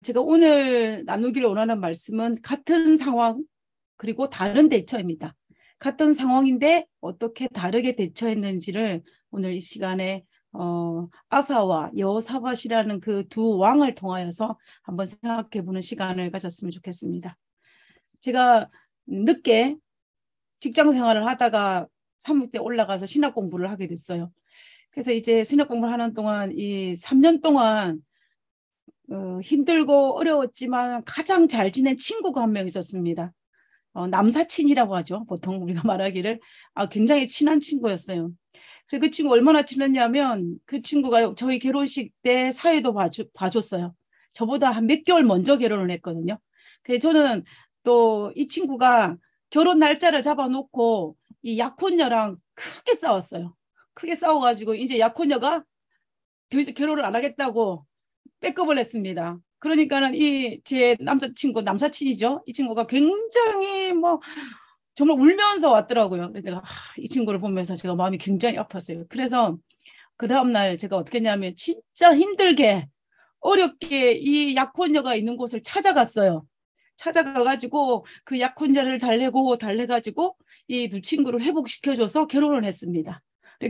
제가 오늘 나누기를 원하는 말씀은 같은 상황 그리고 다른 대처입니다. 같은 상황인데 어떻게 다르게 대처했는지를 오늘 이 시간에 아사와 여호사밧이라는 그 두 왕을 통하여서 한번 생각해 보는 시간을 가졌으면 좋겠습니다. 제가 늦게 직장 생활을 하다가 사무때 올라가서 신학 공부를 하게 됐어요. 그래서 이제 신학 공부를 하는 동안 이 3년 동안 힘들고 어려웠지만 가장 잘 지낸 친구가 한 명 있었습니다. 남사친이라고 하죠. 보통 우리가 말하기를 굉장히 친한 친구였어요. 그 친구 얼마나 친했냐면 그 친구가 저희 결혼식 때 사회도 봐줬어요. 저보다 한 몇 개월 먼저 결혼을 했거든요. 그래서 저는 또 이 친구가 결혼 날짜를 잡아놓고 이 약혼녀랑 크게 싸웠어요. 크게 싸워가지고 이제 약혼녀가 더 이상 결혼을 안 하겠다고 백업을 했습니다. 그러니까는 이 제 남사친이죠. 이 친구가 굉장히 정말 울면서 왔더라고요. 그래서 내가 이 친구를 보면서 제가 마음이 굉장히 아팠어요. 그래서 그 다음날 제가 어떻게 했냐면 진짜 힘들게 어렵게 이 약혼녀가 있는 곳을 찾아갔어요. 찾아가가지고 그 약혼자를 달래가지고 이 두 친구를 회복시켜줘서 결혼을 했습니다.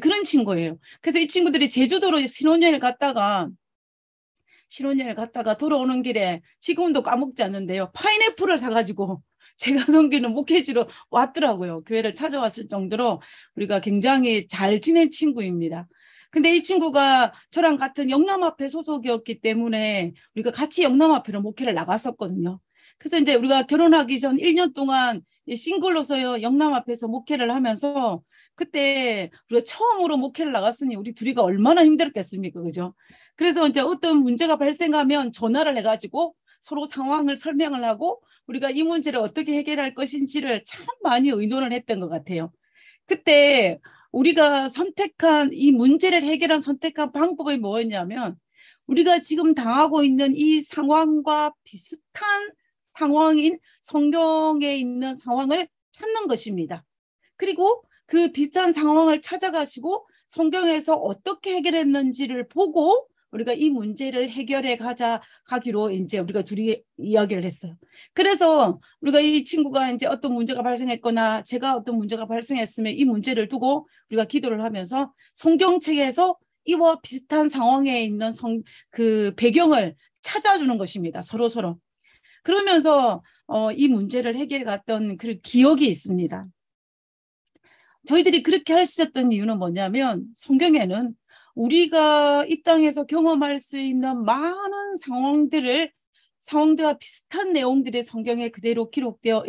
그런 친구예요. 그래서 이 친구들이 제주도로 신혼여행 갔다가 돌아오는 길에 지금도 까먹지 않는데요. 파인애플을 사가지고 제가 섬기는 목회지로 왔더라고요. 교회를 찾아왔을 정도로 우리가 굉장히 잘 지낸 친구입니다. 근데 이 친구가 저랑 같은 영남합회 소속이었기 때문에 우리가 같이 영남합회로 목회를 나갔었거든요. 그래서 이제 우리가 결혼하기 전 1년 동안 싱글로서 영남합회에서 목회를 하면서 그때 우리가 처음으로 목회를 나갔으니 우리 둘이가 얼마나 힘들었겠습니까? 그죠? 그래서 이제 어떤 문제가 발생하면 전화를 해가지고 서로 상황을 설명을 하고 우리가 이 문제를 어떻게 해결할 것인지를 참 많이 의논을 했던 것 같아요. 그때 우리가 이 문제를 선택한 방법이 뭐였냐면 우리가 지금 당하고 있는 이 상황과 비슷한 상황인 성경에 있는 상황을 찾는 것입니다. 그리고 그 비슷한 상황을 찾아가시고 성경에서 어떻게 해결했는지를 보고 우리가 이 문제를 해결해 가기로 이제 우리가 둘이 이야기를 했어요. 그래서 우리가 이 친구가 이제 어떤 문제가 발생했거나 제가 어떤 문제가 발생했으면 이 문제를 두고 우리가 기도를 하면서 성경책에서 이와 비슷한 상황에 있는 그 배경을 찾아주는 것입니다. 서로. 그러면서 이 문제를 해결해 갔던 그 기억이 있습니다. 저희들이 그렇게 할 수 있었던 이유는 뭐냐면 성경에는 우리가 이 땅에서 경험할 수 있는 많은 상황들과 비슷한 내용들이 성경에 그대로 기록되어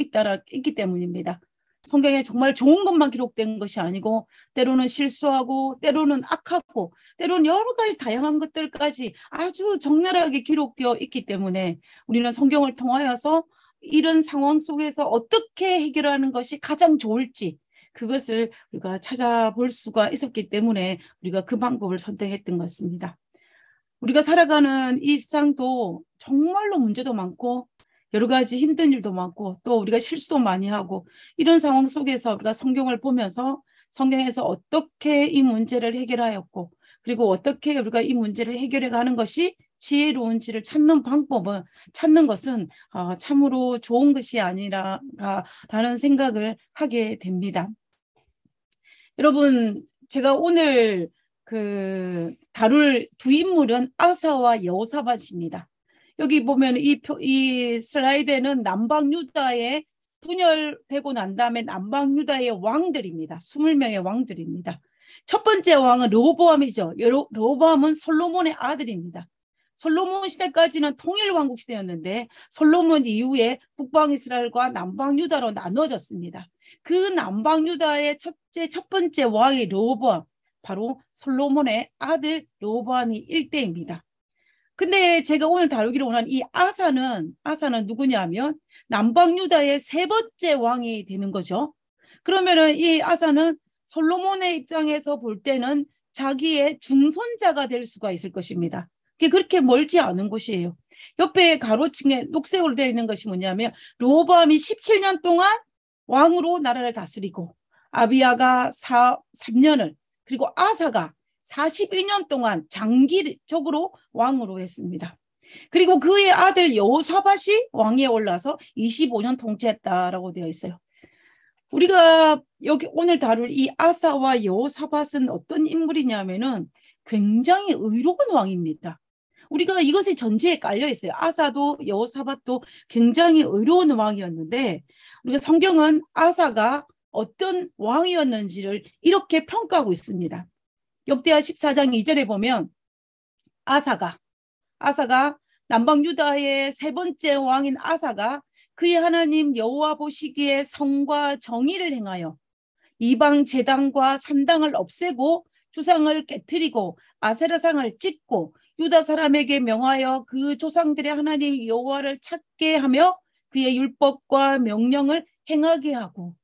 있기 때문입니다. 성경에 정말 좋은 것만 기록된 것이 아니고 때로는 실수하고 때로는 악하고 때로는 여러 가지 다양한 것들까지 아주 적나라하게 기록되어 있기 때문에 우리는 성경을 통하여서 이런 상황 속에서 어떻게 해결하는 것이 가장 좋을지 그것을 우리가 찾아볼 수가 있었기 때문에 우리가 그 방법을 선택했던 것 같습니다. 우리가 살아가는 이 세상도 정말로 문제도 많고 여러 가지 힘든 일도 많고 또 우리가 실수도 많이 하고 이런 상황 속에서 우리가 성경을 보면서 성경에서 어떻게 이 문제를 해결하였고 그리고 어떻게 우리가 이 문제를 해결해 가는 것이 지혜로운지를 찾는 것은 참으로 좋은 것이 아니라라는 생각을 하게 됩니다. 여러분, 제가 오늘 다룰 두 인물은 아사와 여호사밧입니다. 여기 보면 이 슬라이드에는 남방 유다의 분열되고 난 다음에 남방 유다의 왕들입니다. 20명의 왕들입니다. 첫 번째 왕은 르호보암이죠. 르호보암은 솔로몬의 아들입니다. 솔로몬 시대까지는 통일왕국 시대였는데 솔로몬 이후에 북방 이스라엘과 남방 유다로 나눠졌습니다. 그 남방 유다의 첫 번째 왕이 르호보암, 바로 솔로몬의 아들 르호보암이 1대입니다. 근데 제가 오늘 다루기로 원하는 이 아사는 누구냐면 남방 유다의 세 번째 왕이 되는 거죠. 그러면은 이 아사는 솔로몬의 입장에서 볼 때는 자기의 중손자가 될 수가 있을 것입니다. 그게 그렇게 멀지 않은 곳이에요. 옆에 가로층에 녹색으로 되어 있는 것이 뭐냐면 르호보암이 17년 동안 왕으로 나라를 다스리고 아비야가 3년을 그리고 아사가 41년 동안 장기적으로 왕으로 했습니다. 그리고 그의 아들 여호사밧이 왕위에 올라서 25년 통치했다라고 되어 있어요. 우리가 여기 오늘 다룰 이 아사와 여호사밧은 어떤 인물이냐면은 굉장히 의로운 왕입니다. 우리가 이것이 전제에 깔려 있어요. 아사도 여호사밧도 굉장히 의로운 왕이었는데 우리가 성경은 아사가 어떤 왕이었는지를 이렇게 평가하고 있습니다. 역대하 14장 2절에 보면 아사가 남방 유다의 세 번째 왕인 아사가 그의 하나님 여호와 보시기에 성과 정의를 행하여 이방 제단과 산당을 없애고 주상을 깨뜨리고 아세라상을 찢고 유다 사람에게 명하여 그 조상들의 하나님 여호와를 찾게 하며 그의 율법과 명령을 행하게 하고,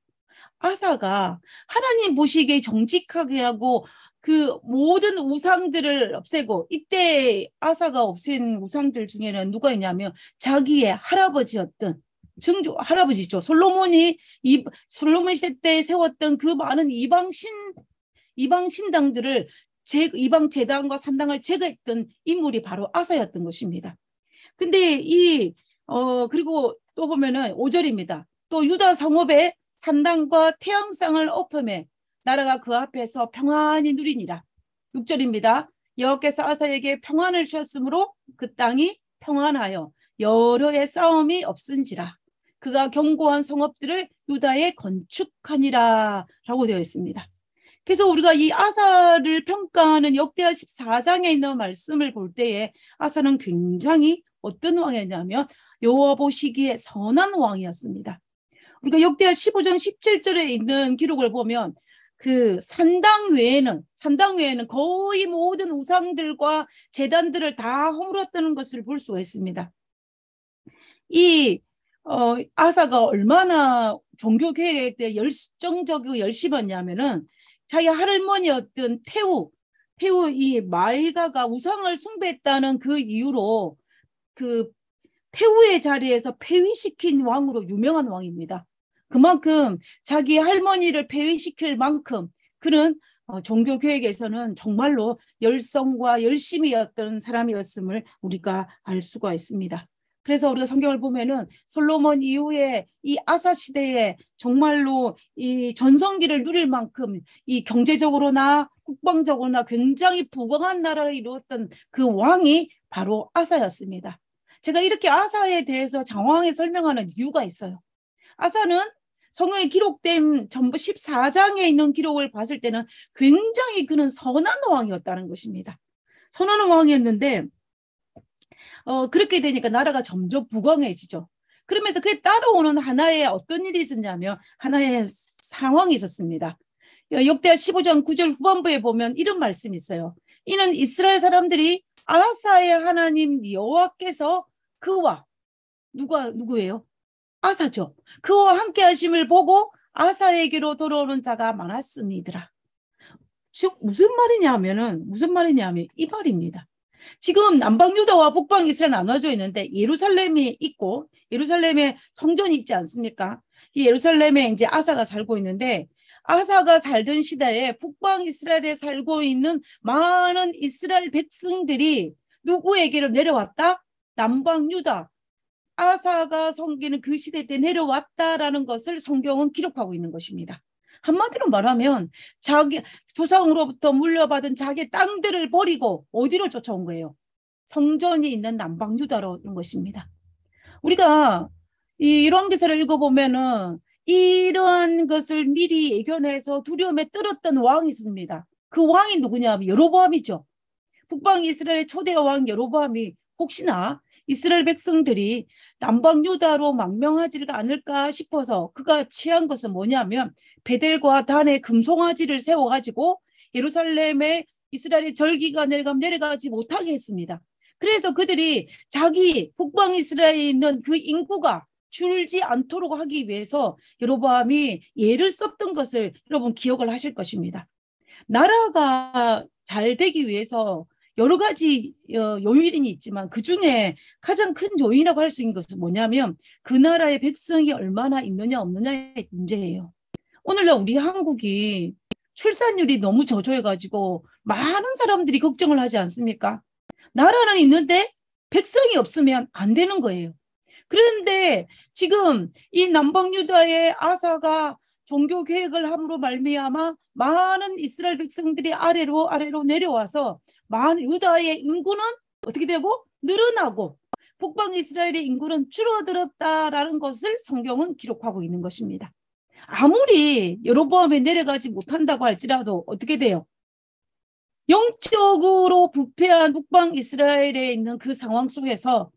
아사가 하나님 보시기에 정직하게 하고 그 모든 우상들을 없애고, 이때 아사가 없앤 우상들 중에는 누가 있냐면 자기의 할아버지였던 증조 할아버지죠. 솔로몬이 솔로몬 시대 때 세웠던 그 많은 이방 신당들을 이방 제단과 산당을 제거했던 인물이 바로 아사였던 것입니다. 근데 그리고 또 보면은 5절입니다. 또 유다 성읍에 산당과 태양상을 엎음에 나라가 그 앞에서 평안히 누리니라. 6절입니다. 여호와께서 아사에게 평안을 주셨으므로 그 땅이 평안하여 여러 해 싸움이 없은지라. 그가 견고한 성읍들을 유다에 건축하니라 라고 되어 있습니다. 그래서 우리가 이 아사를 평가하는 역대하 14장에 있는 말씀을 볼 때에 아사는 굉장히 어떤 왕이었냐면 여호와 보시기에 선한 왕이었습니다. 우리가 역대하 15장 17절에 있는 기록을 보면 그 산당 외에는 거의 모든 우상들과 제단들을 다 허물었다는 것을 볼 수가 있습니다. 아사가 얼마나 종교 계획에 대해 열정적이고 열심했냐면은 자기 할머니였던 태우 이 마이가가 우상을 숭배했다는 그 이유로 그 태우의 자리에서 폐위시킨 왕으로 유명한 왕입니다. 그만큼 자기 할머니를 폐위시킬 만큼 그는 종교 계획에서는 정말로 열성과 열심이었던 사람이었음을 우리가 알 수가 있습니다. 그래서 우리가 성경을 보면은 솔로몬 이후에 이 아사 시대에 정말로 이 전성기를 누릴 만큼 이 경제적으로나 국방적으로나 굉장히 부강한 나라를 이루었던 그 왕이 바로 아사였습니다. 제가 이렇게 아사에 대해서 장황하게 설명하는 이유가 있어요. 아사는 성경에 기록된 전부 14장에 있는 기록을 봤을 때는 굉장히 그는 선한 왕이었다는 것입니다. 선한 왕이었는데 그렇게 되니까 나라가 점점 부강해지죠. 그러면서 그에 따라오는 하나의 어떤 일이 있었냐면 하나의 상황이 있었습니다. 역대하 15장 9절 후반부에 보면 이런 말씀이 있어요. 이는 이스라엘 사람들이 아사의 하나님 여호와께서 그와 누구예요? 아사죠. 그와 함께 하심을 보고 아사에게로 돌아오는 자가 많았습니다. 즉 무슨 말이냐면 이 말입니다. 지금 남방 유다와 북방 이스라엘 나눠져 있는데 예루살렘이 있고 예루살렘에 성전이 있지 않습니까? 이 예루살렘에 이제 아사가 살고 있는데 아사가 살던 시대에 북방 이스라엘에 살고 있는 많은 이스라엘 백성들이 누구에게로 내려왔다? 남방 유다. 아사가 섬기는 그 시대 때 내려왔다라는 것을 성경은 기록하고 있는 것입니다. 한마디로 말하면 자기 조상으로부터 물려받은 자기 땅들을 버리고 어디로 쫓아온 거예요? 성전이 있는 남방 유다라는 것입니다. 우리가 이런 기사를 읽어보면은 이런 것을 미리 예견해서 두려움에 떨었던 왕이 있습니다. 그 왕이 누구냐면 여로보암이죠. 북방 이스라엘 초대 왕 여로보암이 혹시나 이스라엘 백성들이 남방 유다로 망명하지가 않을까 싶어서 그가 취한 것은 뭐냐면 베델과 단에 금송아지를 세워가지고 예루살렘에 이스라엘의 절기가 내려가지 못하게 했습니다. 그래서 그들이 자기 북방 이스라엘에 있는 그 인구가 줄지 않도록 하기 위해서 여로보암이 예를 썼던 것을 여러분 기억을 하실 것입니다. 나라가 잘 되기 위해서 여러 가지 요인이 있지만 그중에 가장 큰 요인이라고 할 수 있는 것은 뭐냐면 그 나라의 백성이 얼마나 있느냐 없느냐의 문제예요. 오늘날 우리 한국이 출산율이 너무 저조해가지고 많은 사람들이 걱정을 하지 않습니까? 나라는 있는데 백성이 없으면 안 되는 거예요. 그런데 지금 이 남방유다의 아사가 종교 개혁을 함으로 말미암아 많은 이스라엘 백성들이 아래로 내려와서 유다의 인구는 어떻게 되고 늘어나고 북방 이스라엘의 인구는 줄어들었다라는 것을 성경은 기록하고 있는 것입니다. 아무리 여로보암에 내려가지 못한다고 할지라도 어떻게 돼요? 영적으로 부패한 북방 이스라엘에 있는 그 상황 속에서,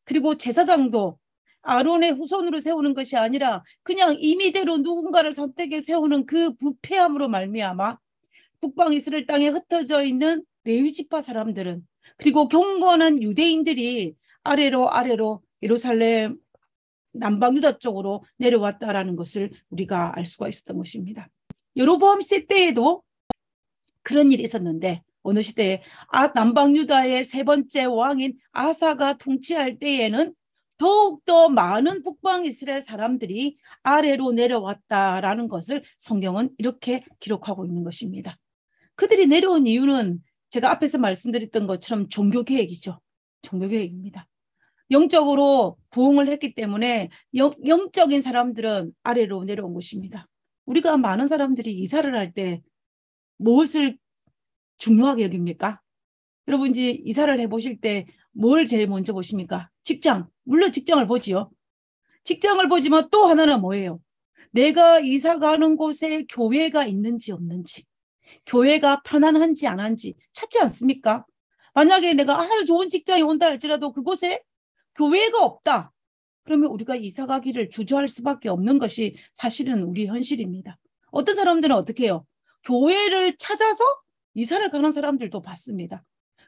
그리고 제사장도 아론의 후손으로 세우는 것이 아니라 그냥 임의대로 누군가를 선택해 세우는 그 부패함으로 말미암아 북방 이스라엘 땅에 흩어져 있는 레위 지파 사람들은, 그리고 경건한 유대인들이 아래로 예루살렘 남방 유다 쪽으로 내려왔다라는 것을 우리가 알 수가 있었던 것입니다. 여로보암 시대 때에도 그런 일이 있었는데, 어느 시대에 남방 유다의 세 번째 왕인 아사가 통치할 때에는 더욱더 많은 북방 이스라엘 사람들이 아래로 내려왔다라는 것을 성경은 이렇게 기록하고 있는 것입니다. 그들이 내려온 이유는 제가 앞에서 말씀드렸던 것처럼 종교개혁이죠. 종교개혁입니다. 영적으로 부흥을 했기 때문에 영적인 사람들은 아래로 내려온 것입니다. 우리가 많은 사람들이 이사를 할 때 무엇을 중요하게 여깁니까? 여러분 이제 이사를 해보실 때 뭘 제일 먼저 보십니까? 직장. 물론 직장을 보지요. 직장을 보지만 또 하나는 뭐예요? 내가 이사 가는 곳에 교회가 있는지 없는지, 교회가 편안한지 안 한지 찾지 않습니까? 만약에 내가 아주 좋은 직장에 온다 할지라도 그곳에 교회가 없다, 그러면 우리가 이사 가기를 주저할 수밖에 없는 것이 사실은 우리 현실입니다. 어떤 사람들은 어떻게 해요? 교회를 찾아서 이사를 가는 사람들도 봤습니다.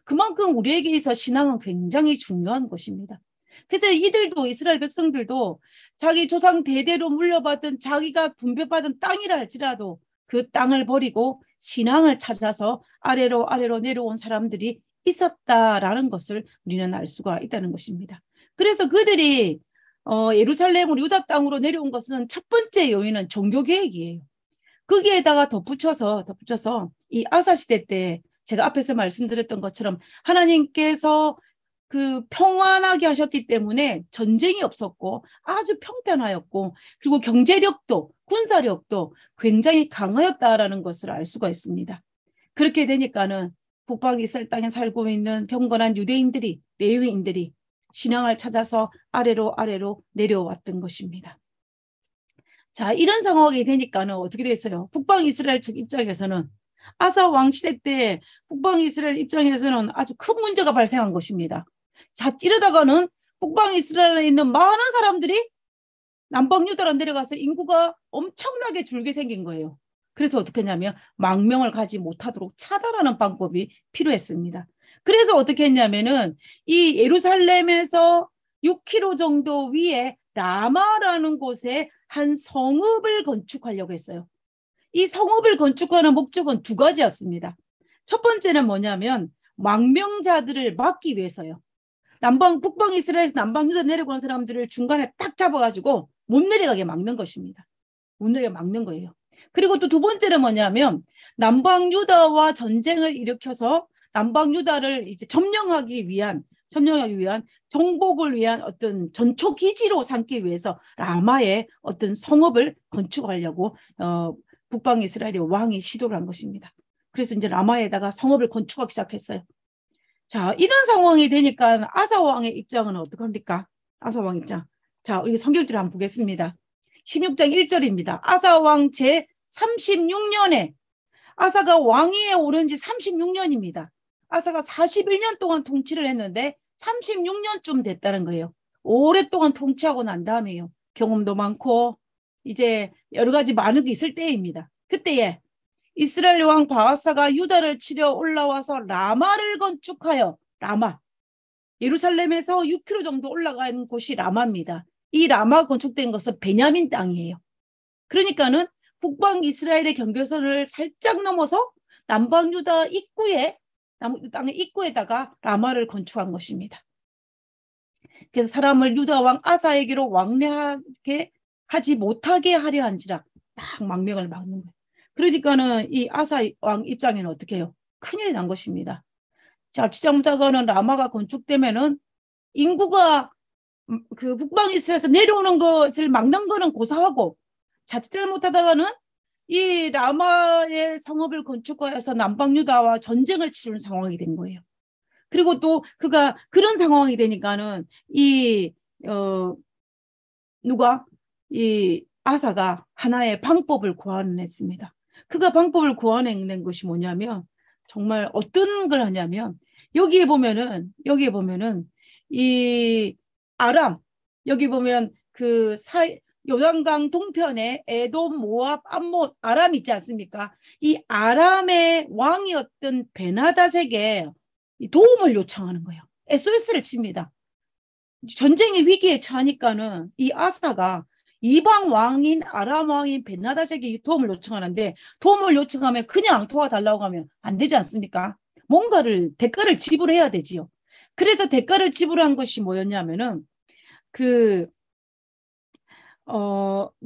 그만큼 우리에게 있어 신앙은 굉장히 중요한 것입니다. 그래서 이들도, 이스라엘 백성들도 자기 조상 대대로 물려받은 자기가 분배받은 땅이라 할지라도 그 땅을 버리고 신앙을 찾아서 아래로 내려온 사람들이 있었다라는 것을 우리는 알 수가 있다는 것입니다. 그래서 그들이 예루살렘으로 유다 땅으로 내려온 것은 첫 번째 요인은 종교개혁이에요. 거기에다가 덧붙여서 이 아사 시대 때 제가 앞에서 말씀드렸던 것처럼 하나님께서 그 평안하게 하셨기 때문에 전쟁이 없었고 아주 평탄하였고, 그리고 경제력도 군사력도 굉장히 강하였다라는 것을 알 수가 있습니다. 그렇게 되니까는 북방 이스라엘 땅에 살고 있는 경건한 유대인들이, 레위인들이 신앙을 찾아서 아래로 내려왔던 것입니다. 자, 이런 상황이 되니까는 어떻게 됐어요? 북방 이스라엘 측 입장에서는, 아사 왕 시대 때 북방 이스라엘 입장에서는 아주 큰 문제가 발생한 것입니다. 자, 이러다가는 북방 이스라엘에 있는 많은 사람들이 남방 유다로 내려가서 인구가 엄청나게 줄게 생긴 거예요. 그래서 어떻게 했냐면 망명을 가지 못하도록 차단하는 방법이 필요했습니다. 그래서 어떻게 했냐면은 이 예루살렘에서 6km 정도 위에 라마라는 곳에 한 성읍을 건축하려고 했어요. 이 성읍을 건축하는 목적은 두 가지였습니다. 첫 번째는 뭐냐면 망명자들을 막기 위해서요. 북방 이스라엘에서 남방 유다 내려가는 사람들을 중간에 딱 잡아가지고 못 내려가게 막는 것입니다. 못 내려가게 막는 거예요. 그리고 또 두 번째는 뭐냐면 남방 유다와 전쟁을 일으켜서 남방 유다를 이제 점령하기 위한 정복을 위한 어떤 전초 기지로 삼기 위해서 라마의 어떤 성읍을 건축하려고 북방 이스라엘의 왕이 시도를 한 것입니다. 그래서 이제 라마에다가 성읍을 건축하기 시작했어요. 자, 이런 상황이 되니까 아사 왕의 입장은 어떡합니까? 아사 왕 입장. 자, 우리 성경줄을 한번 보겠습니다. 16장 1절입니다. 아사 왕 제 36년에, 아사가 왕위에 오른 지 36년입니다. 아사가 41년 동안 통치를 했는데 36년쯤 됐다는 거예요. 오랫동안 통치하고 난 다음에요. 경험도 많고 이제 여러 가지 많은 게 있을 때입니다. 그때에 이스라엘 왕 바하사가 유다를 치려 올라와서 라마를 건축하여, 라마, 예루살렘에서 6km 정도 올라가는 곳이 라마입니다. 이 라마 건축된 것은 베냐민 땅이에요. 그러니까는 북방 이스라엘의 경계선을 살짝 넘어서 남방 유다 입구에, 땅의 입구에다가 라마를 건축한 것입니다. 그래서 사람을 유다 왕 아사에게로 왕래하게 하지 못하게 하려 한지라 딱 망명을 막는 거예요. 그러니까는 이 아사 왕 입장에는 어떻게 해요? 큰일이 난 것입니다. 자, 지장자가는 라마가 건축되면은 인구가 그 북방 이스라엘에서 내려오는 것을 막는 거는 고사하고 자칫 잘못하다가는 이 라마의 성읍을 건축하여서 남방 유다와 전쟁을 치르는 상황이 된 거예요. 그리고 또 그가 그런 상황이 되니까는 이 아사가 하나의 방법을 고안했습니다. 그가 방법을 고안해낸 것이 뭐냐면 정말 어떤 걸 하냐면 여기에 보면은 이 아람 여기 보면 그 요단강 동편에 에돔, 모압, 암몬, 아람 있지 않습니까? 이 아람의 왕이었던 베나닷에게 도움을 요청하는 거예요. SOS를 칩니다. 전쟁의 위기에 처하니까는 이 아사가 이방 왕인 아람 왕인 베나닷에게 도움을 요청하는데 도움을 요청하면 그냥 도와달라고 하면 안 되지 않습니까? 뭔가를 대가를 지불해야 되지요. 그래서 대가를 지불한 것이 뭐였냐면은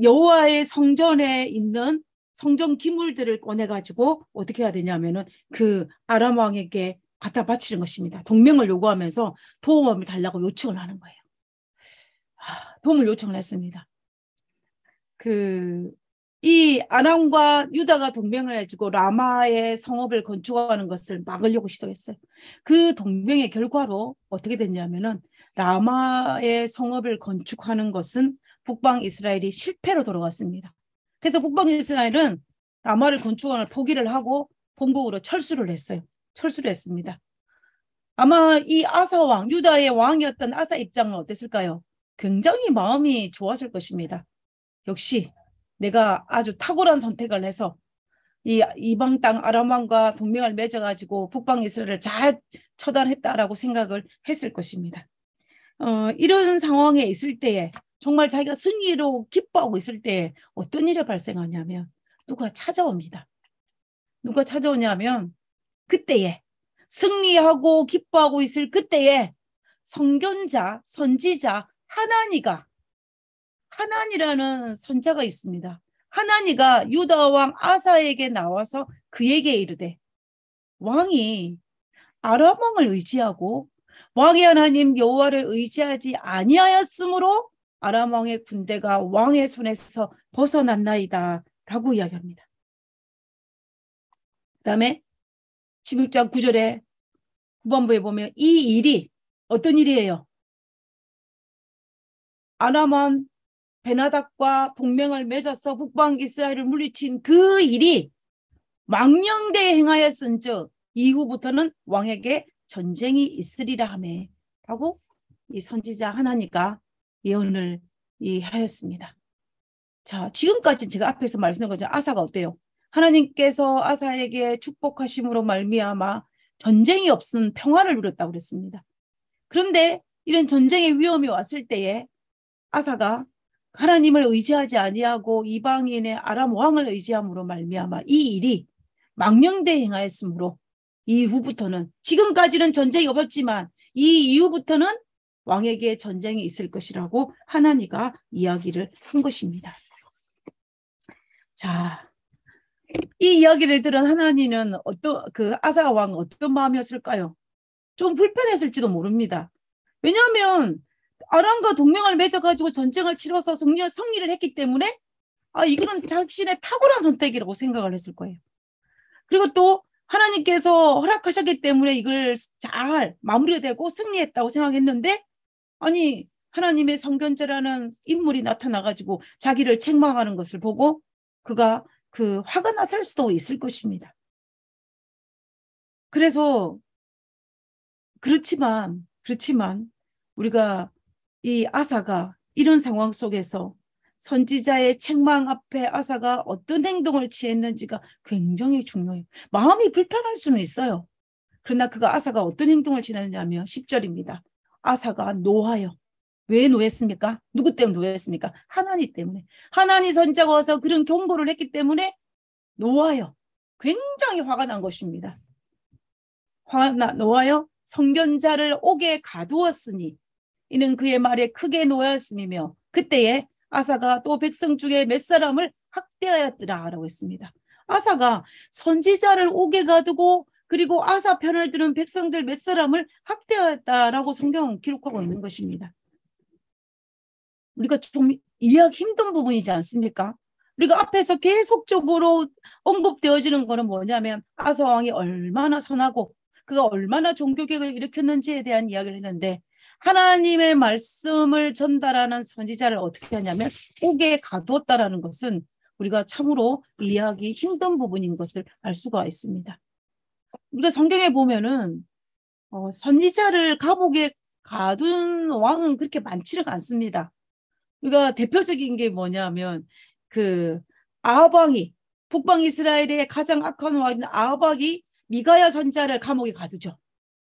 여호와의 성전에 있는 성전 기물들을 꺼내가지고 어떻게 해야 되냐면은 그 아람 왕에게 갖다 바치는 것입니다. 동맹을 요구하면서 도움을 달라고 요청을 하는 거예요. 도움을 요청을 했습니다. 이 아람과 유다가 동맹을 해주고 라마의 성읍을 건축하는 것을 막으려고 시도했어요. 그 동맹의 결과로 어떻게 됐냐면은 라마의 성읍을 건축하는 것은 북방 이스라엘이 실패로 돌아갔습니다. 그래서 북방 이스라엘은 라마를 건축하는 걸 포기를 하고 본국으로 철수를 했습니다. 아마 이 아사 왕, 유다의 왕이었던 아사 입장은 어땠을까요? 굉장히 마음이 좋았을 것입니다. 역시 내가 아주 탁월한 선택을 해서 이 이방 땅 아람 왕과 동맹을 맺어가지고 북방 이스라엘을 잘 처단했다라고 생각을 했을 것입니다. 이런 상황에 있을 때에 정말 자기가 승리로 기뻐하고 있을 때에 어떤 일이 발생하냐면 누가 찾아옵니다. 누가 찾아오냐면 그때에 승리하고 기뻐하고 있을 그때에 선견자, 선지자 하나니라는 선자가 있습니다. 하나니가 유다 왕 아사에게 나와서 그에게 이르되 왕이 아람 왕을 의지하고 왕의 하나님 여호와를 의지하지 아니하였으므로 아람 왕의 군대가 왕의 손에서 벗어났나이다 라고 이야기합니다. 그 다음에 16장 9절에 후반부에 보면 이 일이 어떤 일이에요? 아람 왕 베나닷과 동맹을 맺어서 북방 이스라엘을 물리친 그 일이 망령되이 행하였은즉 이후부터는 왕에게 전쟁이 있으리라 하매 라고 이 선지자 하나니가 예언을 하였습니다. 자, 지금까지 제가 앞에서 말씀드린 것처럼 아사가 어때요? 하나님께서 아사에게 축복하심으로 말미암아 전쟁이 없은 평화를 누렸다고 그랬습니다. 그런데 이런 전쟁의 위험이 왔을 때에 아사가 하나님을 의지하지 아니하고 이방인의 아람 왕을 의지함으로 말미암아 이 일이 망령되이 행하였으므로 이후부터는 지금까지는 전쟁이 없었지만 이 이후부터는 왕에게 전쟁이 있을 것이라고 하나니가 이야기를 한 것입니다. 자, 이 이야기를 들은 하나니는 아사 왕은 어떤 마음이었을까요? 좀 불편했을지도 모릅니다. 왜냐하면 아람과 동맹을 맺어가지고 전쟁을 치러서 승리를 했기 때문에 이거는 자신의 탁월한 선택이라고 생각을 했을 거예요. 그리고 또 하나님께서 허락하셨기 때문에 이걸 잘 마무리되고 승리했다고 생각했는데 아니 하나님의 성견자라는 인물이 나타나가지고 자기를 책망하는 것을 보고 그가 화가 났을 수도 있을 것입니다. 그래서 그렇지만 우리가 이 아사가 이런 상황 속에서 선지자의 책망 앞에 아사가 어떤 행동을 취했는지가 굉장히 중요해요. 마음이 불편할 수는 있어요. 그러나 아사가 어떤 행동을 취했냐면 10절입니다. 아사가 노하여. 왜 노했습니까? 누구 때문에 노했습니까? 하나님 때문에. 하나님 선자가 와서 그런 경고를 했기 때문에 노하여. 굉장히 화가 난 것입니다. 노하여 선견자를 옥에 가두었으니 이는 그의 말에 크게 노하였음이며 그때에 아사가 또 백성 중에 몇 사람을 학대하였더라 라고 했습니다. 아사가 선지자를 옥에 가두고 그리고 아사 편을 들은 백성들 몇 사람을 학대하였다라고 성경은 기록하고 있는 것입니다. 우리가 좀 이해하기 힘든 부분이지 않습니까? 우리가 앞에서 계속적으로 언급되어지는 거는 뭐냐면 아사 왕이 얼마나 선하고 그가 얼마나 종교개혁을 일으켰는지에 대한 이야기를 했는데, 하나님의 말씀을 전달하는 선지자를 어떻게 하냐면 옥에 가두었다라는 것은 우리가 참으로 이해하기 힘든 부분인 것을 알 수가 있습니다. 우리가 성경에 보면은 선지자를 감옥에 가둔 왕은 그렇게 많지는 않습니다. 우리가 대표적인 게 뭐냐면 그 아합 왕이, 북방 이스라엘의 가장 악한 왕인 아합 왕이 미가야 선지자를 감옥에 가두죠.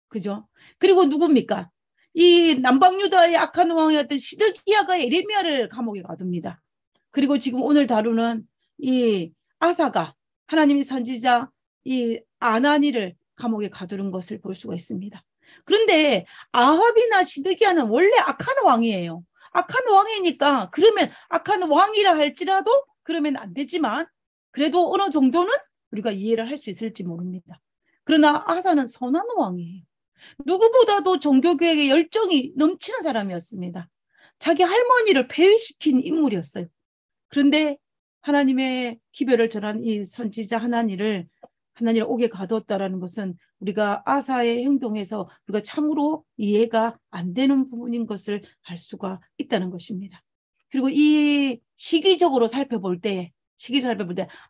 그죠? 그리고 누굽니까? 이 남방 유다의 악한 왕이었던 시드기야가 예레미야를 감옥에 가둡니다. 그리고 지금 오늘 다루는 이 아사가 하나님의 선지자 이 아나니를 감옥에 가두는 것을 볼 수가 있습니다. 그런데 아합이나 시드기야는 원래 악한 왕이에요. 악한 왕이니까 그러면 악한 왕이라 할지라도 그러면 안 되지만 그래도 어느 정도는 우리가 이해를 할 수 있을지 모릅니다. 그러나 아사는 선한 왕이에요. 누구보다도 종교개혁에 열정이 넘치는 사람이었습니다. 자기 할머니를 폐위시킨 인물이었어요. 그런데 하나님의 기별을 전한 이 선지자 하나니를 옥에 가두었다라는 것은 우리가 아사의 행동에서 우리가 참으로 이해가 안 되는 부분인 것을 알 수가 있다는 것입니다. 그리고 이 시기적으로 살펴볼 때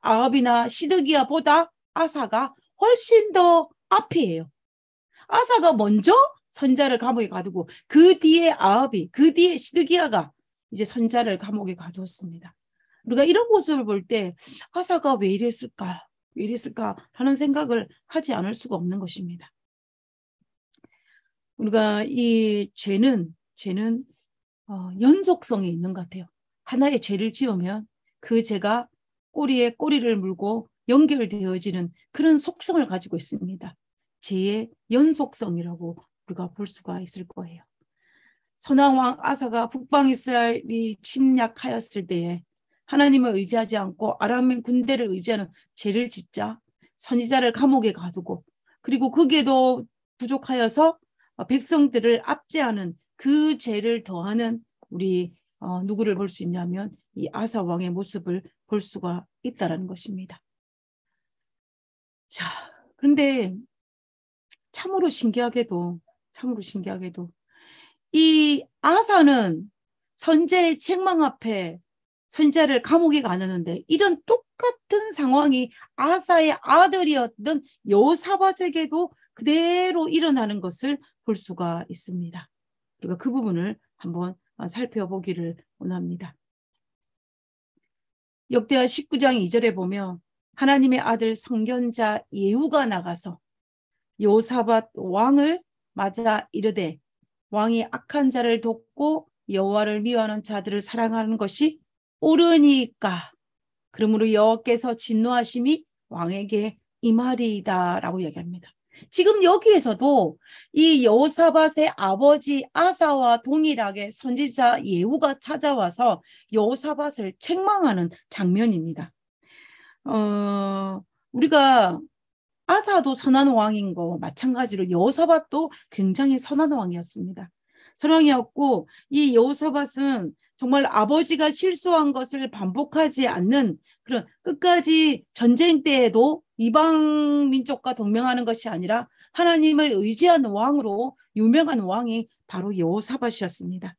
아합이나 시드기야보다 아사가 훨씬 더 앞이에요. 아사가 먼저 선자를 감옥에 가두고 그 뒤에 아합이, 그 뒤에 시드기야가 이제 선자를 감옥에 가두었습니다. 우리가 이런 모습을 볼 때 아사가 왜 이랬을까 하는 생각을 하지 않을 수가 없는 것입니다. 우리가 이 죄는 연속성이 있는 것 같아요. 하나의 죄를 지으면 그 죄가 꼬리에 꼬리를 물고 연결되어지는 그런 속성을 가지고 있습니다. 죄의 연속성이라고 우리가 볼 수가 있을 거예요. 선한 왕 아사가 북방 이스라엘이 침략하였을 때에 하나님을 의지하지 않고 아람 군대를 의지하는 죄를 짓자 선지자를 감옥에 가두고, 그리고 거기에도 부족하여서 백성들을 압제하는 그 죄를 더하는 우리 누구를 볼 수 있냐면 이 아사 왕의 모습을 볼 수가 있다는 것입니다. 자, 그런데 참으로 신기하게도 이 아사는 선지자의 책망 앞에 선지자를 감옥에 가두는데 이런 똑같은 상황이 아사의 아들이었던 여호사밧에게도 그대로 일어나는 것을 볼 수가 있습니다. 우리가 그 부분을 한번 살펴보기를 원합니다. 역대하 19장 2절에 보면 하나님의 아들 선견자 예후가 나가서 여호사밧 왕을 맞아 이르되 왕이 악한 자를 돕고 여호와를 미워하는 자들을 사랑하는 것이 옳으니까 그러므로 여호와께서 진노하심이 왕에게 임하리이다 라고 이야기합니다. 지금 여기에서도 이 여호사밧의 아버지 아사와 동일하게 선지자 예후가 찾아와서 여호사밧을 책망하는 장면입니다. 우리가 아사도 선한 왕인 거 마찬가지로 여호사밧도 굉장히 선한 왕이었습니다. 선한 왕이었고 이 여호사밧은 정말 아버지가 실수한 것을 반복하지 않는 그런 끝까지 전쟁 때에도 이방 민족과 동맹하는 것이 아니라 하나님을 의지하는 왕으로 유명한 왕이 바로 여호사밧이었습니다.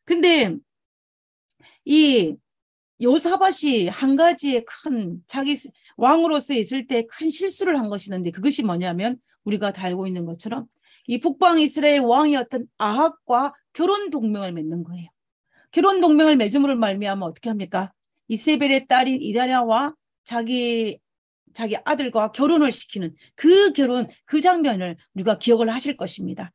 근데 이 여호사밧이 한 가지의 큰 자기 왕으로서 있을 때 큰 실수를 한 것이 있는데 그것이 뭐냐면 우리가 다 알고 있는 것처럼 이 북방 이스라엘 왕이었던 아합과 결혼 동맹을 맺는 거예요. 결혼 동맹을 맺음으로 말미암아 어떻게 합니까? 이세벨의 딸인 이다랴와 자기 아들과 결혼을 시키는 그 장면을 우리가 기억을 하실 것입니다.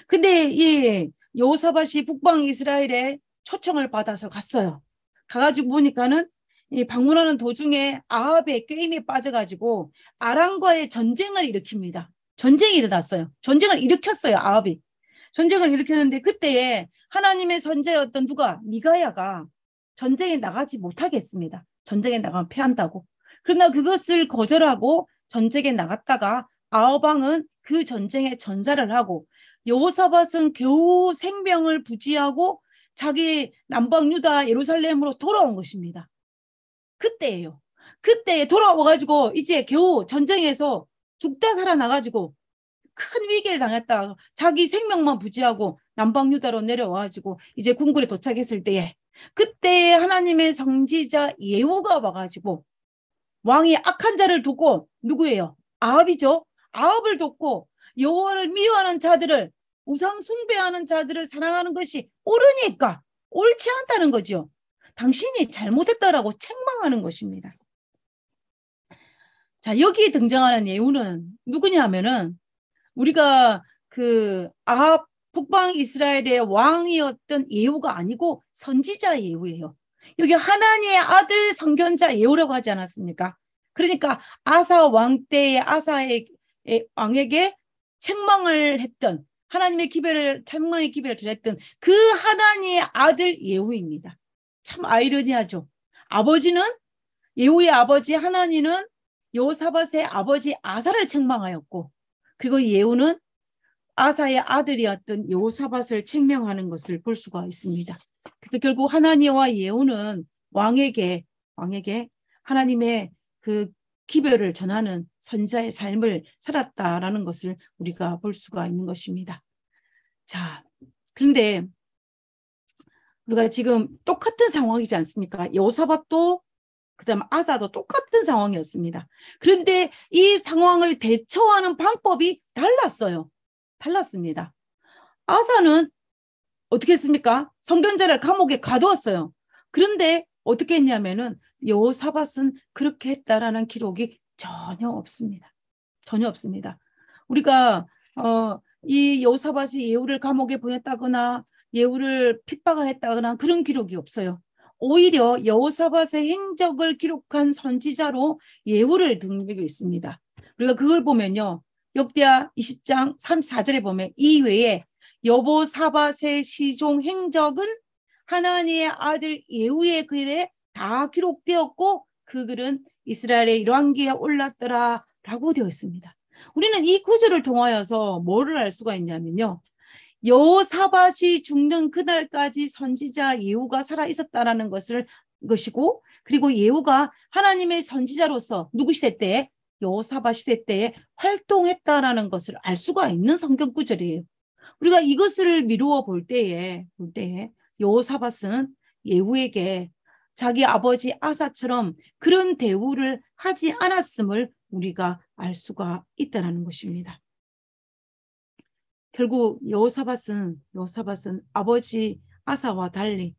근데 이 여호사밧이 북방 이스라엘에 초청을 받아서 갔어요. 가가지고 보니까는 이 방문하는 도중에 아합의 게임에 빠져가지고 아람과의 전쟁을 일으킵니다. 전쟁이 일어났어요. 전쟁을 일으켰어요. 아합이. 전쟁을 일으켰는데 그때에 하나님의 선지자였던 미가야가 전쟁에 나가지 못하게 했습니다. 전쟁에 나가면 패한다고. 그러나 그것을 거절하고 전쟁에 나갔다가 아합왕은 그 전쟁에 전사를 하고 여호사밧은 겨우 생명을 부지하고 자기 남방 유다 예루살렘으로 돌아온 것입니다. 그때예요. 그때 돌아와가지고 이제 겨우 전쟁에서 죽다 살아나가지고 큰 위기를 당했다. 자기 생명만 부지하고 남방 유다로 내려와가지고 이제 궁궐에 도착했을 때에 그때 하나님의 선지자 예후가 와가지고 왕이 악한 자를 돕고 누구예요? 아합이죠. 아합을 돕고 여호와를 미워하는 자들을 우상 숭배하는 자들을 사랑하는 것이 옳으니까 옳지 않다는 거죠. 당신이 잘못했다라고 책망하는 것입니다. 자, 여기 등장하는 예후는 누구냐면은 우리가 그 아합 북방 이스라엘의 왕이었던 예후가 아니고 선지자 예후예요. 여기 하나님의 아들 선견자 예후라고 하지 않았습니까? 그러니까 아사 왕 때의 아사의 왕에게 책망을 했던 하나님의 기별을 책망의 기별을 드렸던 그 하나님의 아들 예후입니다. 참 아이러니하죠. 아버지는 예후의 아버지 하나님은 여호사밧의 아버지 아사를 책망하였고 그리고 예후는 아사의 아들이었던 여호사밧을 책명하는 것을 볼 수가 있습니다. 그래서 결국 하나니와 예후는 왕에게 하나님의 그 기별을 전하는 선자의 삶을 살았다라는 것을 우리가 볼 수가 있는 것입니다. 자, 그런데 우리가 지금 똑같은 상황이지 않습니까? 여호사밧도 그다음 아사도 똑같은 상황이었습니다. 그런데 이 상황을 대처하는 방법이 달랐습니다. 아사는 어떻게 했습니까? 선견자를 감옥에 가두었어요. 그런데 어떻게 했냐면은 여호사밧은 그렇게 했다라는 기록이 전혀 없습니다. 전혀 없습니다. 우리가 이 여호사밧이 예후를 감옥에 보냈다거나 예후를 핍박했다거나 그런 기록이 없어요. 오히려 여호사밧의 행적을 기록한 선지자로 예후를 등록하고 있습니다. 우리가 그걸 보면요. 역대하 20장 34절에 보면 이 외에 여호사밧의 시종 행적은 하나님의 아들 예후의 글에 다 기록되었고 그 글은 이스라엘의 열왕기에 올랐더라 라고 되어 있습니다. 우리는 이 구절을 통하여서 뭐를 알 수가 있냐면요. 여호사밧이 죽는 그날까지 선지자 예후가 살아 있었다라는 것이고 그리고 예후가 하나님의 선지자로서 누구 시대 때에 여호사밧 시대 때에 활동했다라는 것을 알 수가 있는 성경 구절이에요. 우리가 이것을 미루어 볼 때에 여호사밧은 예후에게 자기 아버지 아사처럼 그런 대우를 하지 않았음을 우리가 알 수가 있다는 것입니다. 결국 여호사밧은 아버지 아사와 달리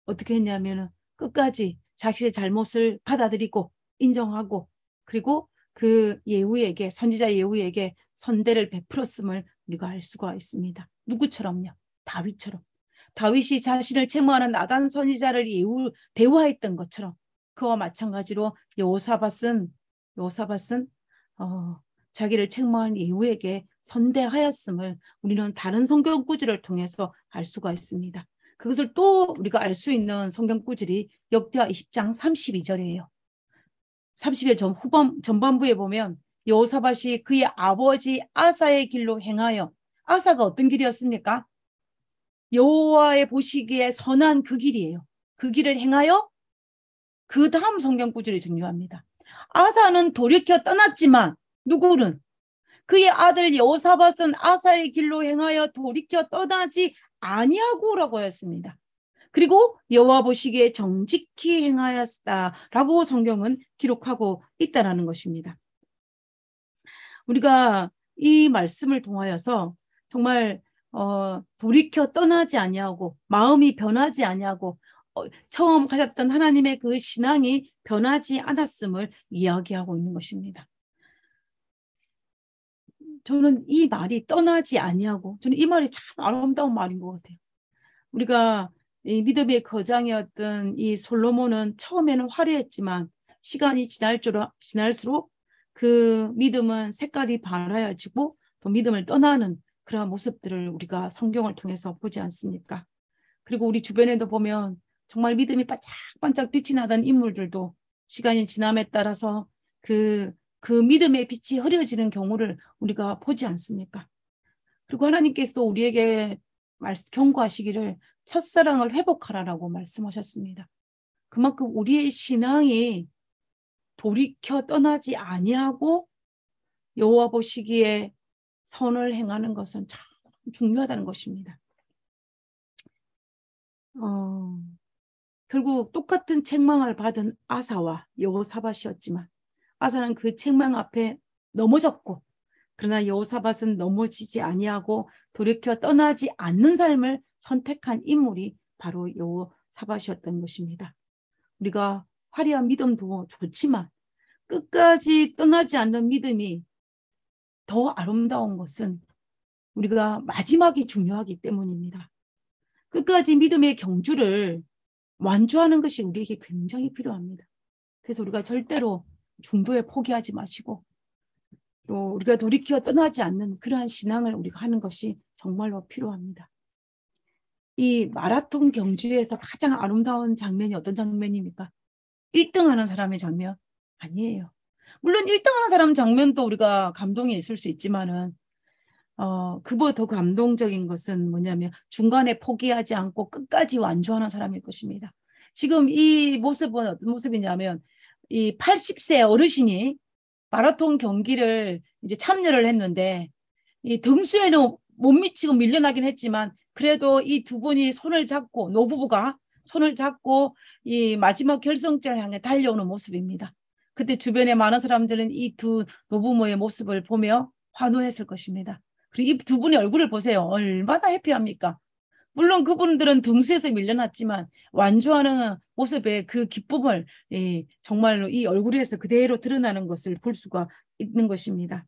어떻게 했냐면 끝까지 자신의 잘못을 받아들이고 인정하고 그리고 그 예후에게 선지자 예후에게 선대를 베풀었음을 우리가 알 수가 있습니다. 누구처럼요? 다윗처럼. 다윗이 자신을 책망하는 나단 선지자를 대우했던 것처럼 그와 마찬가지로 여호사밧은 자기를 책망한 예후에게 선대하였음을 우리는 다른 성경 구절을 통해서 알 수가 있습니다. 그것을 또 우리가 알 수 있는 성경 구절이 역대하 20장 32절이에요. 30절 전반부에 보면 여호사밧이 그의 아버지 아사의 길로 행하여 아사가 어떤 길이었습니까? 여호와의 보시기에 선한 그 길이에요. 그 길을 행하여 그 다음 성경 구절이 중요합니다. 아사는 돌이켜 떠났지만 누구는 그의 아들 여호사밧은 아사의 길로 행하여 돌이켜 떠나지 아니하고라고 하였습니다. 그리고 여호와 보시기에 정직히 행하였다라고 성경은 기록하고 있다라는 것입니다. 우리가 이 말씀을 통하여서 정말 돌이켜 떠나지 아니하고 마음이 변하지 아니하고 처음 가졌던 하나님의 그 신앙이 변하지 않았음을 이야기하고 있는 것입니다. 저는 이 말이 떠나지 아니하고 저는 이 말이 참 아름다운 말인 것 같아요. 우리가 이 믿음의 거장이었던 이 솔로몬은 처음에는 화려했지만 시간이 지날수록 그 믿음은 색깔이 밝아지고 또 믿음을 떠나는 그런 모습들을 우리가 성경을 통해서 보지 않습니까? 그리고 우리 주변에도 보면 정말 믿음이 반짝반짝 빛이 나던 인물들도 시간이 지남에 따라서 그 그 믿음의 빛이 흐려지는 경우를 우리가 보지 않습니까? 그리고 하나님께서 우리에게 경고하시기를 첫사랑을 회복하라라고 말씀하셨습니다. 그만큼 우리의 신앙이 돌이켜 떠나지 아니하고 여호와 보시기에 선을 행하는 것은 참 중요하다는 것입니다. 결국 똑같은 책망을 받은 아사와 여호사밧이었지만 아사는 그 책망 앞에 넘어졌고, 그러나 여호사밧은 넘어지지 아니하고 돌이켜 떠나지 않는 삶을 선택한 인물이 바로 여호사밧이었던 것입니다. 우리가 화려한 믿음도 좋지만 끝까지 떠나지 않는 믿음이 더 아름다운 것은 우리가 마지막이 중요하기 때문입니다. 끝까지 믿음의 경주를 완주하는 것이 우리에게 굉장히 필요합니다. 그래서 우리가 절대로 중도에 포기하지 마시고 또 우리가 돌이켜 떠나지 않는 그러한 신앙을 우리가 하는 것이 정말로 필요합니다. 이 마라톤 경주에서 가장 아름다운 장면이 어떤 장면입니까? 1등하는 사람의 장면? 아니에요. 물론 1등하는 사람 장면도 우리가 감동이 있을 수 있지만은 그보다 더 감동적인 것은 뭐냐면 중간에 포기하지 않고 끝까지 완주하는 사람일 것입니다. 지금 이 모습은 어떤 모습이냐면 이 80세 어르신이 마라톤 경기를 이제 참여를 했는데 이 등수에는 못 미치고 밀려나긴 했지만 그래도 이 두 분이 손을 잡고 노부부가 손을 잡고 이 마지막 결승점을 향해 달려오는 모습입니다. 그때 주변에 많은 사람들은 이 두 노부모의 모습을 보며 환호했을 것입니다. 그리고 이 두 분의 얼굴을 보세요. 얼마나 해피합니까? 물론 그분들은 등수에서 밀려났지만 완주하는 모습의 그 기쁨을 정말로 이 얼굴에서 그대로 드러나는 것을 볼 수가 있는 것입니다.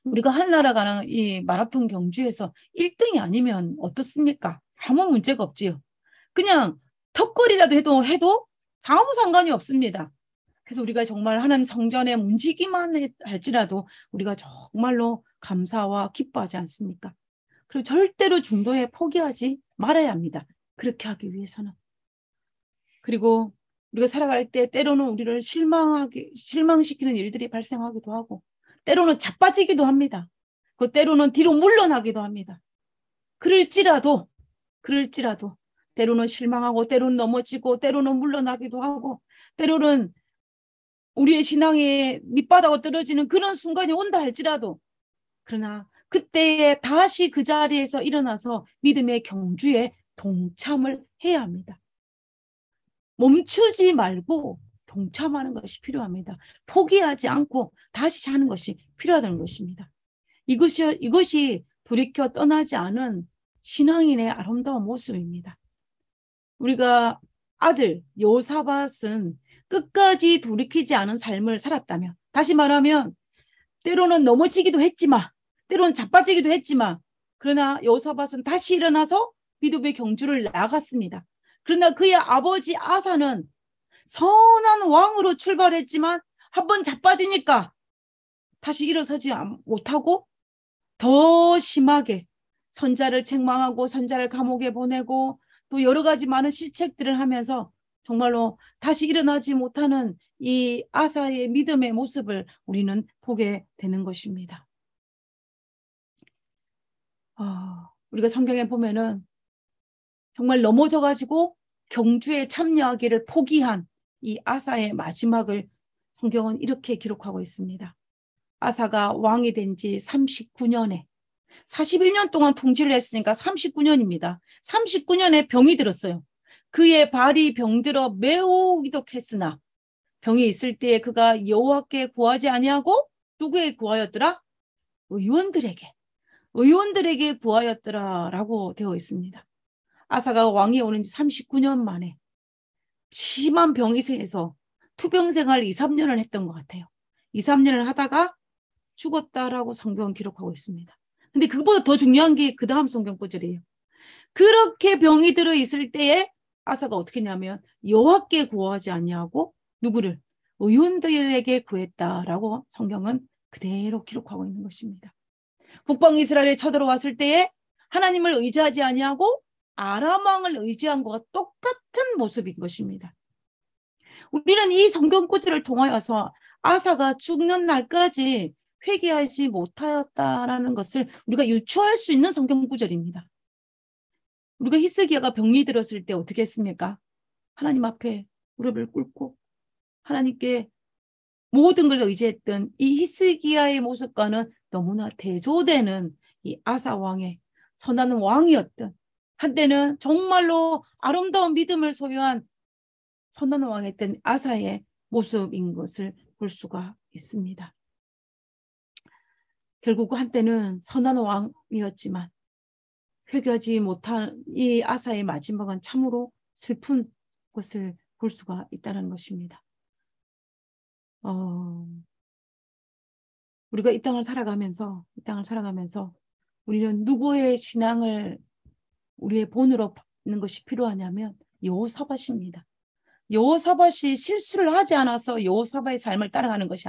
우리가 하늘나라 가는 이 마라톤 경주에서 1등이 아니면 어떻습니까? 아무 문제가 없지요. 그냥 턱걸이라도 해도 아무 상관이 없습니다. 그래서 우리가 정말 하나님 성전에 움직이기만 할지라도 우리가 정말로 감사와 기뻐하지 않습니까? 그리고 절대로 중도에 포기하지 말아야 합니다. 그렇게 하기 위해서는. 그리고 우리가 살아갈 때 때로는 우리를 실망시키는 일들이 발생하기도 하고 때로는 자빠지기도 합니다. 그 때로는 뒤로 물러나기도 합니다. 그럴지라도 때로는 실망하고 때로는 넘어지고 때로는 물러나기도 하고 때로는 우리의 신앙의 밑바닥으로 떨어지는 그런 순간이 온다 할지라도 그러나 그때에 다시 그 자리에서 일어나서 믿음의 경주에 동참을 해야 합니다. 멈추지 말고 동참하는 것이 필요합니다. 포기하지 않고 다시 하는 것이 필요하다는 것입니다. 이것이 돌이켜 떠나지 않은 신앙인의 아름다운 모습입니다. 우리가 아들 여호사밧은 끝까지 돌이키지 않은 삶을 살았다면, 다시 말하면 때로는 넘어지기도 했지만 때로는 자빠지기도 했지만 그러나 여호사밧은 다시 일어나서 믿음의 경주를 나갔습니다. 그러나 그의 아버지 아사는 선한 왕으로 출발했지만 한번 자빠지니까 다시 일어서지 못하고 더 심하게 선자를 책망하고 선자를 감옥에 보내고 또 여러 가지 많은 실책들을 하면서 정말로 다시 일어나지 못하는 이 아사의 믿음의 모습을 우리는 보게 되는 것입니다. 우리가 성경에 보면은 정말 넘어져가지고 경주에 참여하기를 포기한 이 아사의 마지막을 성경은 이렇게 기록하고 있습니다. 아사가 왕이 된 지 39년에 41년 동안 통치를 했으니까 39년입니다. 39년에 병이 들었어요. 그의 발이 병들어 매우 위독했으나 병이 있을 때에 그가 여호와께 구하지 아니하고 누구에게 구하였더라? 의원들에게 구하였더라라고 되어 있습니다. 아사가 왕이 오는 지 39년 만에 심한 병이 생겨서 투병 생활 2, 3년을 했던 것 같아요. 2, 3년을 하다가 죽었다라고 성경은 기록하고 있습니다. 근데 그보다 더 중요한 게 그 다음 성경 구절이에요. 그렇게 병이 들어 있을 때에 아사가 어떻게 했냐면 여호와께 구하지 아니하고 누구를? 의원들에게 구했다라고 성경은 그대로 기록하고 있는 것입니다. 북방 이스라엘에 쳐들어왔을 때에 하나님을 의지하지 아니하고 아람 왕을 의지한 것과 똑같은 모습인 것입니다. 우리는 이 성경 구절을 통하여서 아사가 죽는 날까지 회개하지 못하였다라는 것을 우리가 유추할 수 있는 성경 구절입니다. 우리가 히스기야가 병이 들었을 때 어떻게 했습니까? 하나님 앞에 무릎을 꿇고 하나님께 모든 걸 의지했던 이 히스기야의 모습과는 너무나 대조되는 이 아사 왕의 선한 왕이었던, 한때는 정말로 아름다운 믿음을 소유한 선한 왕이었던 아사의 모습인 것을 볼 수가 있습니다. 결국 한때는 선한 왕이었지만 회개하지 못한 이 아사의 마지막은 참으로 슬픈 것을 볼 수가 있다는 것입니다. 우리가 이 땅을 살아가면서 우리는 누구의 신앙을 우리의 본으로 받는 것이 필요하냐면 여호사밧입니다. 여호사밧이 실수를 하지 않아서 여호사밧의 삶을 따라가는 것이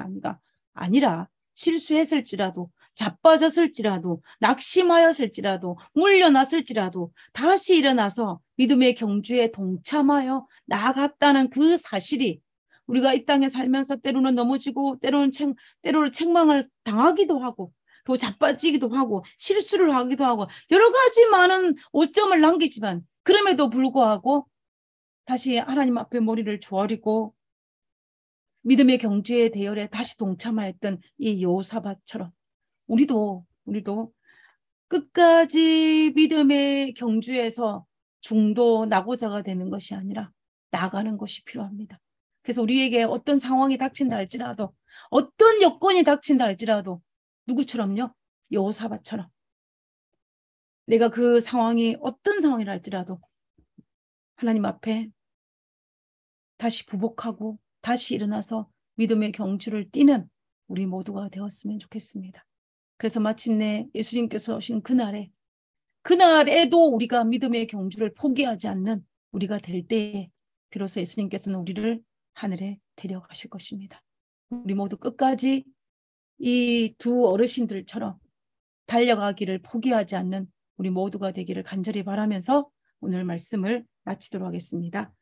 아니라 실수했을지라도, 자빠졌을지라도, 낙심하였을지라도, 물려났을지라도 다시 일어나서 믿음의 경주에 동참하여 나아갔다는 그 사실이, 우리가 이 땅에 살면서 때로는 넘어지고 때로는 책망을 당하기도 하고 또 자빠지기도 하고 실수를 하기도 하고 여러 가지 많은 오점을 남기지만, 그럼에도 불구하고 다시 하나님 앞에 머리를 조아리고 믿음의 경주의 대열에 다시 동참하였던 이 여호사밧처럼 우리도 끝까지 믿음의 경주에서 중도 낙오자가 되는 것이 아니라 나가는 것이 필요합니다. 그래서 우리에게 어떤 상황이 닥친다 할지라도, 어떤 여건이 닥친다 할지라도 누구처럼요? 여호사밧처럼 내가 그 상황이 어떤 상황이라 할지라도 하나님 앞에 다시 부복하고 다시 일어나서 믿음의 경주를 뛰는 우리 모두가 되었으면 좋겠습니다. 그래서 마침내 예수님께서 오신 그날에도 우리가 믿음의 경주를 포기하지 않는 우리가 될 때에 비로소 예수님께서는 우리를 하늘에 데려가실 것입니다. 우리 모두 끝까지 이 두 어르신들처럼 달려가기를 포기하지 않는 우리 모두가 되기를 간절히 바라면서 오늘 말씀을 마치도록 하겠습니다.